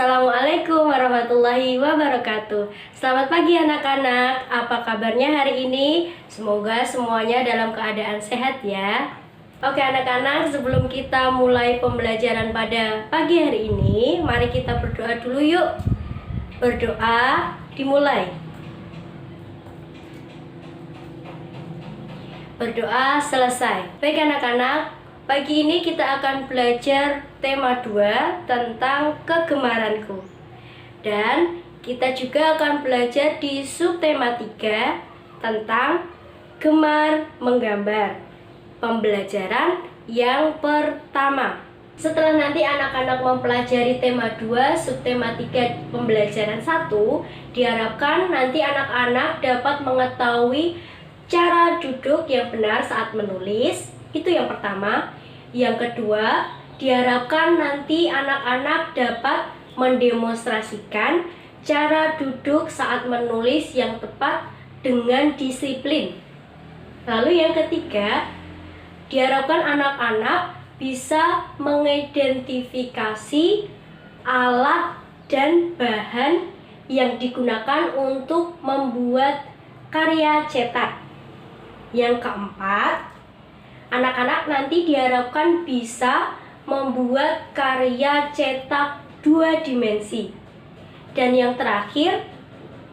Assalamualaikum warahmatullahi wabarakatuh. Selamat pagi anak-anak. Apa kabarnya hari ini? Semoga semuanya dalam keadaan sehat ya. Oke anak-anak, sebelum kita mulai pembelajaran pada pagi hari ini, mari kita berdoa dulu yuk. Berdoa dimulai. Berdoa selesai. Baik anak-anak, pagi ini kita akan belajar tema 2 tentang kegemaranku. Dan kita juga akan belajar di subtema 3 tentang gemar menggambar. Pembelajaran yang pertama. Setelah nanti anak-anak mempelajari tema 2, subtema 3 pembelajaran 1, diharapkan nanti anak-anak dapat mengetahui cara duduk yang benar saat menulis. Itu yang pertama. Yang kedua, diharapkan nanti anak-anak dapat mendemonstrasikan cara duduk saat menulis yang tepat dengan disiplin. Lalu yang ketiga, diharapkan anak-anak bisa mengidentifikasi alat dan bahan yang digunakan untuk membuat karya cetak. Yang keempat, anak-anak nanti diharapkan bisa membuat karya cetak 2 dimensi. Dan yang terakhir,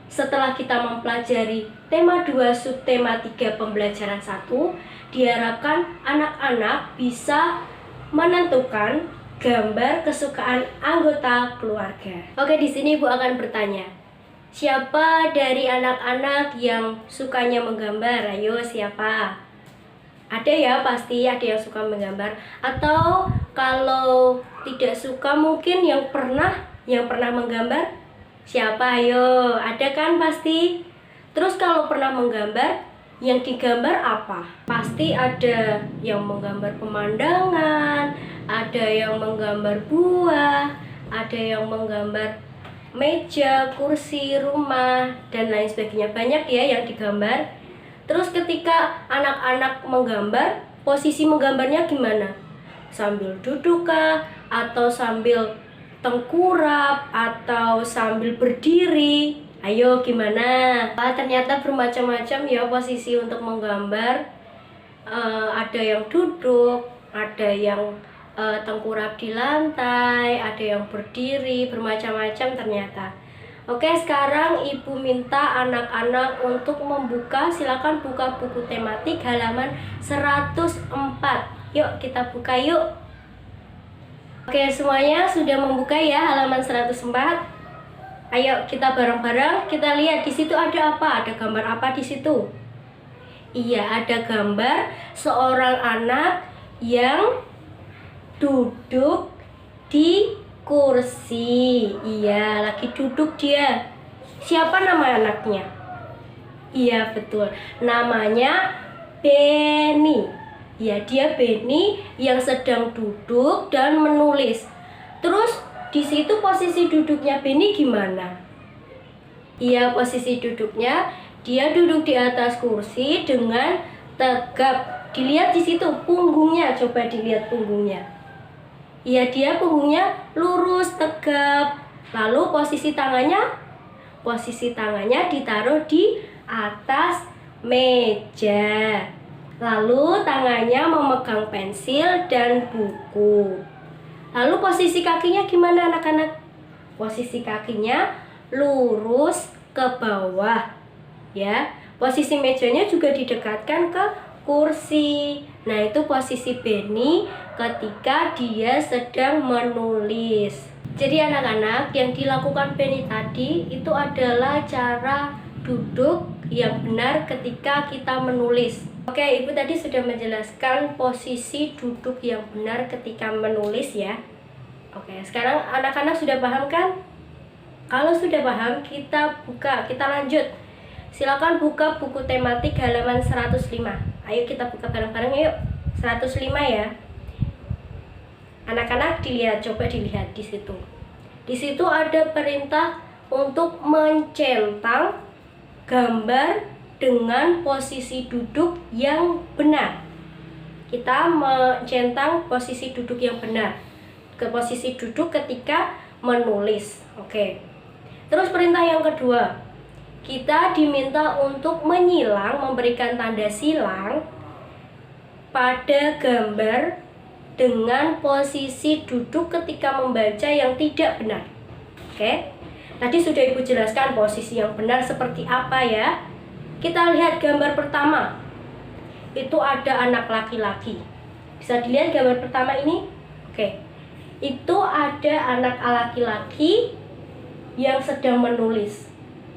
setelah kita mempelajari tema 2 subtema 3 pembelajaran 1, diharapkan anak-anak bisa menentukan gambar kesukaan anggota keluarga. Oke, di sini Ibu akan bertanya, siapa dari anak-anak yang sukanya menggambar? Ayo, siapa? Ada ya, pasti ada yang suka menggambar. Atau kalau tidak suka mungkin yang pernah menggambar? Siapa? Ayo, ada kan pasti. Terus kalau pernah menggambar, yang digambar apa? Pasti ada yang menggambar pemandangan, ada yang menggambar buah, ada yang menggambar meja, kursi, rumah, dan lain sebagainya. Banyak ya yang digambar. Terus ketika anak-anak menggambar, posisi menggambarnya gimana? Sambil duduk kah? Atau sambil tengkurap? Atau sambil berdiri? Ayo gimana? Ternyata bermacam-macam ya posisi untuk menggambar. Ada yang duduk, ada yang tengkurap di lantai, ada yang berdiri, bermacam-macam ternyata. Oke, sekarang Ibu minta anak-anak untuk membuka, silakan buka buku tematik halaman 104. Yuk kita buka yuk. Oke, semuanya sudah membuka ya halaman 104. Ayo kita bareng-bareng kita lihat di situ ada apa? Ada gambar apa di situ? Iya, ada gambar seorang anak yang duduk di kursi. Iya, lagi duduk dia. Siapa nama anaknya? Iya, betul. Namanya Benny. Ya, dia Benny yang sedang duduk dan menulis. Terus di situ posisi duduknya Benny gimana? Iya, posisi duduknya dia duduk di atas kursi dengan tegap. Dilihat di situ punggungnya, coba dilihat punggungnya. Iya, dia punggungnya lurus, tegap. Lalu posisi tangannya ditaruh di atas meja. Lalu tangannya memegang pensil dan buku. Lalu posisi kakinya gimana anak-anak? Posisi kakinya lurus ke bawah. Ya, posisi mejanya juga didekatkan ke kursi. Nah, itu posisi Benny ketika dia sedang menulis. Jadi anak-anak, yang dilakukan Benny tadi itu adalah cara duduk yang benar ketika kita menulis. Oke, Ibu tadi sudah menjelaskan posisi duduk yang benar ketika menulis ya. Oke, sekarang anak-anak sudah paham kan? Kalau sudah paham, kita lanjut. Silakan buka buku tematik halaman 105. Ayo kita buka bareng-bareng yuk. 105 ya. Anak-anak coba dilihat di situ. Di situ ada perintah untuk mencentang gambar dengan posisi duduk yang benar. Kita mencentang posisi duduk yang benar. Ke posisi duduk ketika menulis. Oke. Terus perintah yang kedua, kita diminta untuk menyilang, memberikan tanda silang pada gambar dengan posisi duduk ketika membaca yang tidak benar. Oke. Tadi sudah Ibu jelaskan posisi yang benar seperti apa ya. Kita lihat gambar pertama. Itu ada anak laki-laki. Bisa dilihat gambar pertama ini? Oke. Itu ada anak laki-laki yang sedang menulis.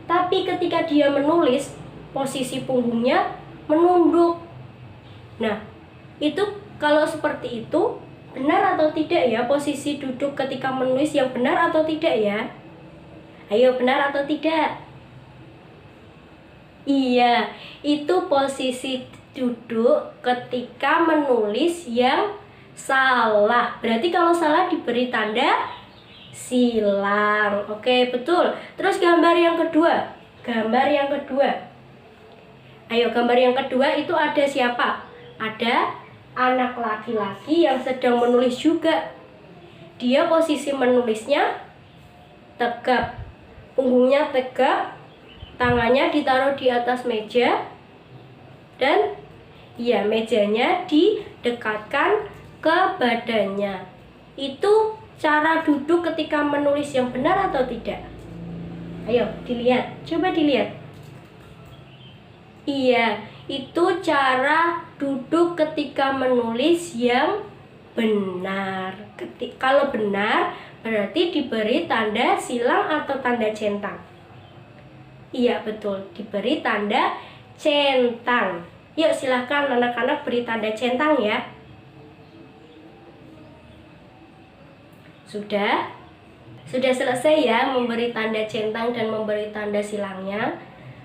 Tapi ketika dia menulis, posisi punggungnya menunduk. Nah, itu kalau seperti itu benar atau tidak ya? Posisi duduk ketika menulis yang benar atau tidak ya? Ayo, benar atau tidak? Iya, itu posisi duduk ketika menulis yang salah. Berarti kalau salah diberi tanda silang. Oke, betul. Terus gambar yang kedua. Gambar yang kedua. Ayo, gambar yang kedua itu ada siapa? Ada anak laki-laki yang sedang menulis juga. Dia posisi menulisnya tegap. Punggungnya tegap, tangannya ditaruh di atas meja, dan ya, mejanya didekatkan ke badannya. Itu cara duduk ketika menulis yang benar atau tidak? Ayo dilihat, coba dilihat. Iya, itu cara duduk ketika menulis yang benar. Kalau benar, berarti diberi tanda silang atau tanda centang. Iya, betul, diberi tanda centang. Yuk, silahkan anak-anak beri tanda centang ya. Sudah selesai ya memberi tanda centang dan memberi tanda silangnya.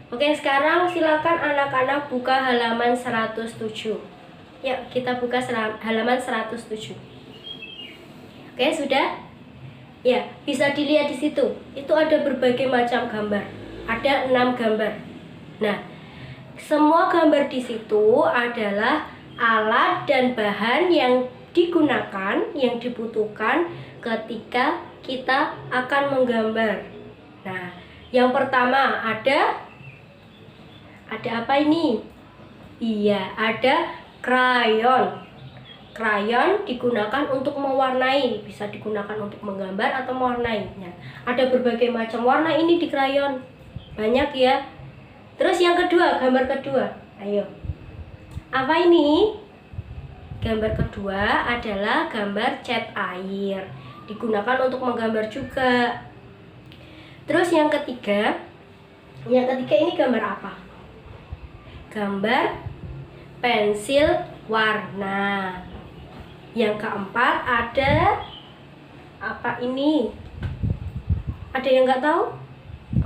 Oke, sekarang silakan anak-anak buka halaman 107. Yuk, kita buka halaman 107. Oke, sudah? Ya, bisa dilihat di situ. Itu ada berbagai macam gambar. Ada 6 gambar. Nah, semua gambar di situ adalah alat dan bahan yang digunakan, yang dibutuhkan ketika kita akan menggambar. Nah, yang pertama ada apa ini? Iya, ada krayon. Krayon digunakan untuk mewarnai, bisa digunakan untuk menggambar atau mewarnai. Nah, ada berbagai macam warna ini di krayon. Banyak ya. Terus yang kedua, gambar kedua. Ayo. Apa ini? Gambar kedua adalah gambar cat air. Digunakan untuk menggambar juga. Terus yang ketiga ini gambar apa? Gambar pensil warna. Yang keempat ada apa ini? Ada yang nggak tahu?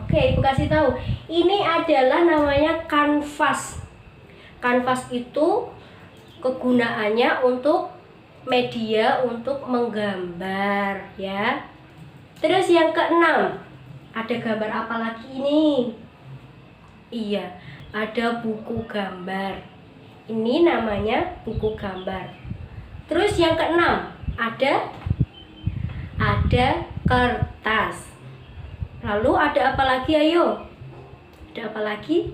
Oke, Ibu kasih tahu. Ini adalah namanya kanvas. Kanvas itu kegunaannya untuk media untuk menggambar ya. Terus yang keenam, ada gambar apa lagi ini? Iya, ada buku gambar. Ini namanya buku gambar. Terus yang keenam, ada kertas. Lalu ada apa lagi, ayo? Ada apa lagi?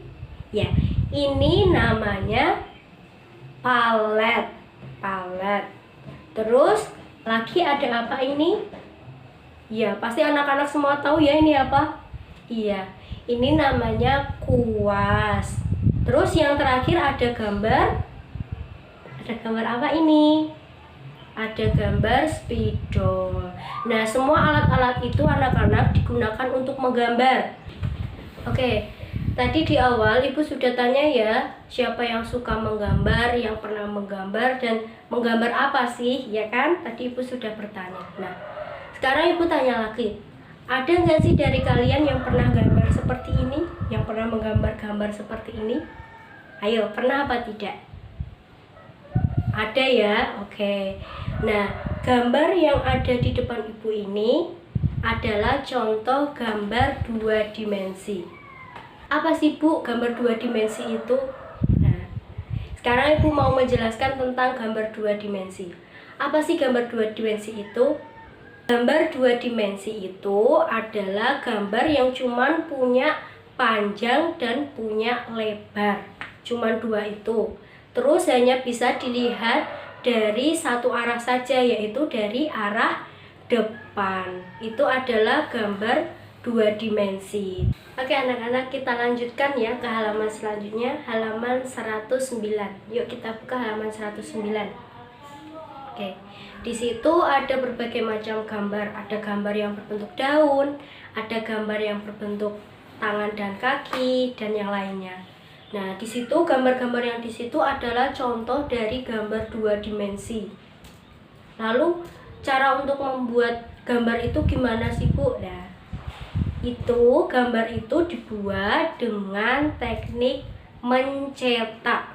Ya, ini namanya palet. Terus lagi ada apa ini? Ya, pasti anak-anak semua tahu ya ini apa? Iya, ini namanya kuas. Terus yang terakhir ada gambar. Ada gambar apa ini? Ada gambar spidol. Nah, semua alat-alat itu anak-anak digunakan untuk menggambar. Oke, tadi di awal Ibu sudah tanya ya, siapa yang suka menggambar, yang pernah menggambar, dan menggambar apa sih, ya kan? Tadi Ibu sudah bertanya. Nah, sekarang Ibu tanya lagi, ada nggak sih dari kalian yang pernah gambar seperti ini? Yang pernah menggambar gambar seperti ini? Ayo, pernah apa tidak? Ada ya? Oke. Nah, gambar yang ada di depan Ibu ini adalah contoh gambar 2 dimensi. Apa sih, Bu, gambar 2 dimensi itu? Nah, sekarang Ibu mau menjelaskan tentang gambar 2 dimensi. Apa sih gambar 2 dimensi itu? Gambar dua dimensi itu adalah gambar yang cuman punya panjang dan punya lebar. Cuman dua itu. Terus hanya bisa dilihat dari satu arah saja, yaitu dari arah depan. Itu adalah gambar dua dimensi. Oke anak-anak, kita lanjutkan ya ke halaman selanjutnya, halaman 109. Yuk kita buka halaman 109. Oke, di situ ada berbagai macam gambar. Ada gambar yang berbentuk daun, ada gambar yang berbentuk tangan dan kaki, dan yang lainnya. Nah, di situ gambar-gambar yang di situ adalah contoh dari gambar dua dimensi. Lalu cara untuk membuat gambar itu gimana sih Bu? Nah, itu gambar itu dibuat dengan teknik mencetak.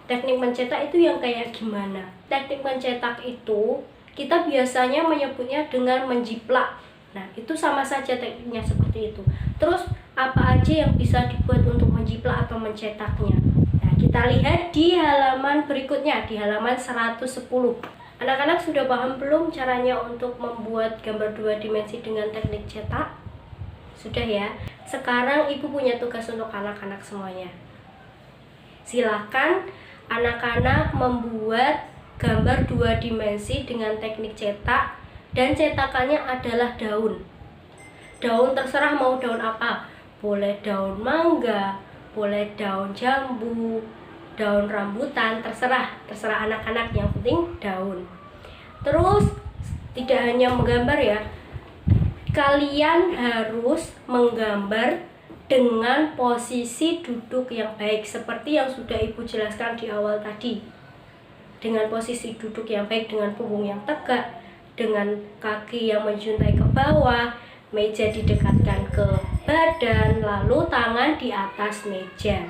Teknik mencetak itu yang kayak gimana? Teknik mencetak itu kita biasanya menyebutnya dengan menjiplak. Nah, itu sama saja tekniknya seperti itu. Terus apa aja yang bisa dibuat untuk menjiplak atau mencetaknya? Nah, kita lihat di halaman berikutnya, di halaman 110. Anak-anak sudah paham belum caranya untuk membuat gambar dua dimensi dengan teknik cetak? Sudah ya? Sekarang Ibu punya tugas untuk anak-anak semuanya. Silakan anak-anak membuat gambar dua dimensi dengan teknik cetak, dan cetakannya adalah daun. Daun terserah mau daun apa. Boleh daun mangga, boleh daun jambu, daun rambutan, terserah anak-anak, yang penting daun. Terus tidak hanya menggambar ya, kalian harus menggambar dengan posisi duduk yang baik, seperti yang sudah Ibu jelaskan di awal tadi. Dengan posisi duduk yang baik, dengan punggung yang tegak, dengan kaki yang menjuntai ke bawah, meja didekatkan ke badan, lalu tangan di atas meja.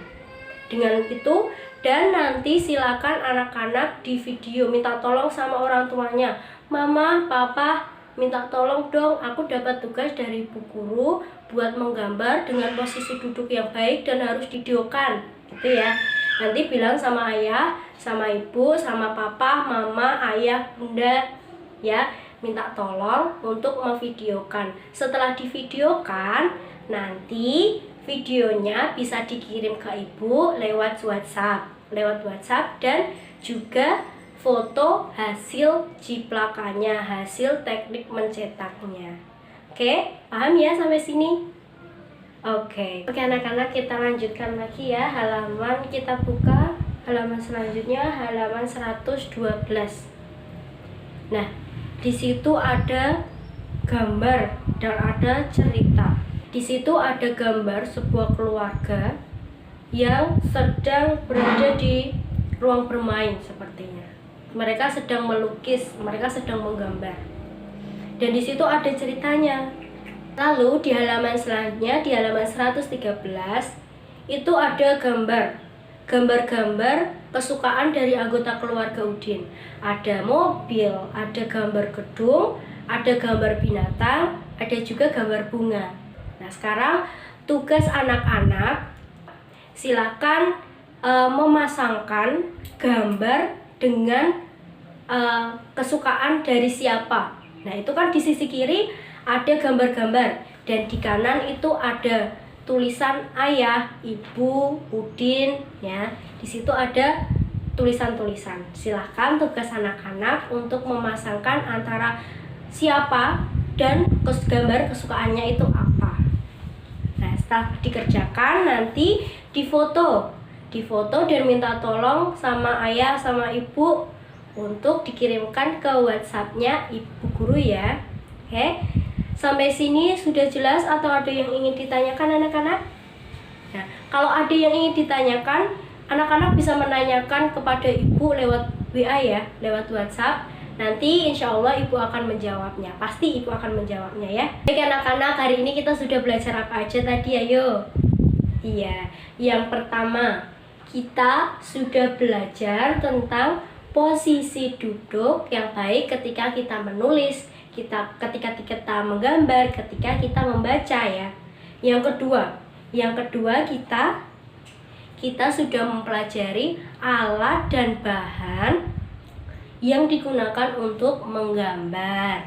Dengan itu, dan nanti silakan anak-anak di video minta tolong sama orang tuanya. Mama, papa, minta tolong dong, aku dapat tugas dari Bu Guru buat menggambar dengan posisi duduk yang baik dan harus videokan, gitu ya. Nanti bilang sama ayah, sama ibu, sama papa, mama, ayah, bunda, ya, minta tolong untuk memvideokan. Setelah divideokan, nanti videonya bisa dikirim ke ibu lewat WhatsApp, dan juga foto hasil jiplakannya, hasil teknik mencetaknya. Oke, paham ya sampai sini? Oke anak-anak, kita lanjutkan lagi ya. Halaman kita buka halaman selanjutnya, halaman 112. Nah, di situ ada gambar dan ada cerita. Di situ ada gambar sebuah keluarga yang sedang berada di ruang bermain sepertinya. Mereka sedang melukis, mereka sedang menggambar. Dan di situ ada ceritanya. Lalu di halaman selanjutnya, di halaman 113, itu ada gambar-gambar kesukaan dari anggota keluarga Udin. Ada mobil, ada gambar gedung, ada gambar binatang, ada juga gambar bunga. Nah, sekarang tugas anak-anak, silakan memasangkan gambar dengan kesukaan dari siapa. Nah, itu kan di sisi kiri ada gambar-gambar, dan di kanan itu ada tulisan ayah, ibu, Udin, ya. Di situ ada tulisan-tulisan. Silahkan tugas anak-anak untuk memasangkan antara siapa dan gambar kesukaannya itu apa. Nah, setelah dikerjakan nanti difoto dan minta tolong sama ayah sama ibu untuk dikirimkan ke WhatsApp-nya Ibu Guru ya. Oke. Sampai sini sudah jelas atau ada yang ingin ditanyakan anak-anak? Nah, kalau ada yang ingin ditanyakan, anak-anak bisa menanyakan kepada ibu lewat WA ya, lewat WhatsApp. Nanti insya Allah ibu akan menjawabnya. Pasti ibu akan menjawabnya ya. Baik anak-anak, hari ini kita sudah belajar apa aja tadi, ayo? Iya, yang pertama kita sudah belajar tentang posisi duduk yang baik ketika kita menulis, ketika kita menggambar, ketika kita membaca ya. Yang kedua kita sudah mempelajari alat dan bahan yang digunakan untuk menggambar.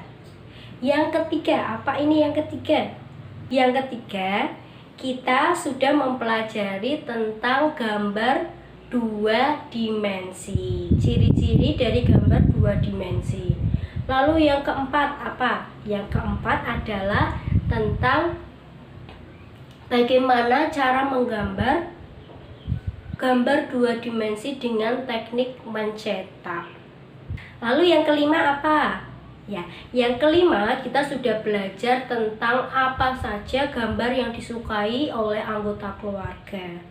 Yang ketiga, apa ini yang ketiga? Yang ketiga, kita sudah mempelajari tentang gambar dua dimensi. Ciri-ciri dari gambar dua dimensi. Lalu yang keempat apa? Yang keempat adalah tentang bagaimana cara menggambar gambar dua dimensi dengan teknik mencetak. Lalu yang kelima apa? Ya, yang kelima kita sudah belajar tentang apa saja gambar yang disukai oleh anggota keluarga.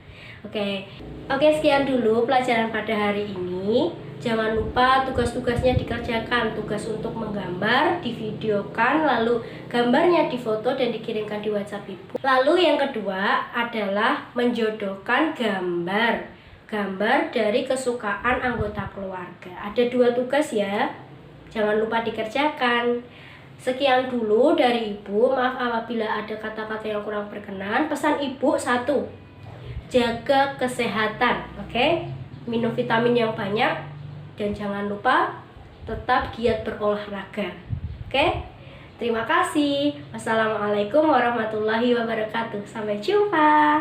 Oke, sekian dulu pelajaran pada hari ini. Jangan lupa tugas-tugasnya dikerjakan. Tugas untuk menggambar, divideokan, lalu gambarnya difoto dan dikirimkan di WhatsApp Ibu. Lalu yang kedua adalah menjodohkan gambar dari kesukaan anggota keluarga. Ada 2 tugas ya. Jangan lupa dikerjakan. Sekian dulu dari Ibu. Maaf apabila ada kata-kata yang kurang berkenan. Pesan Ibu 1, jaga kesehatan, oke? Minum vitamin yang banyak dan jangan lupa tetap giat berolahraga, oke? Terima kasih. Wassalamualaikum warahmatullahi wabarakatuh. Sampai jumpa.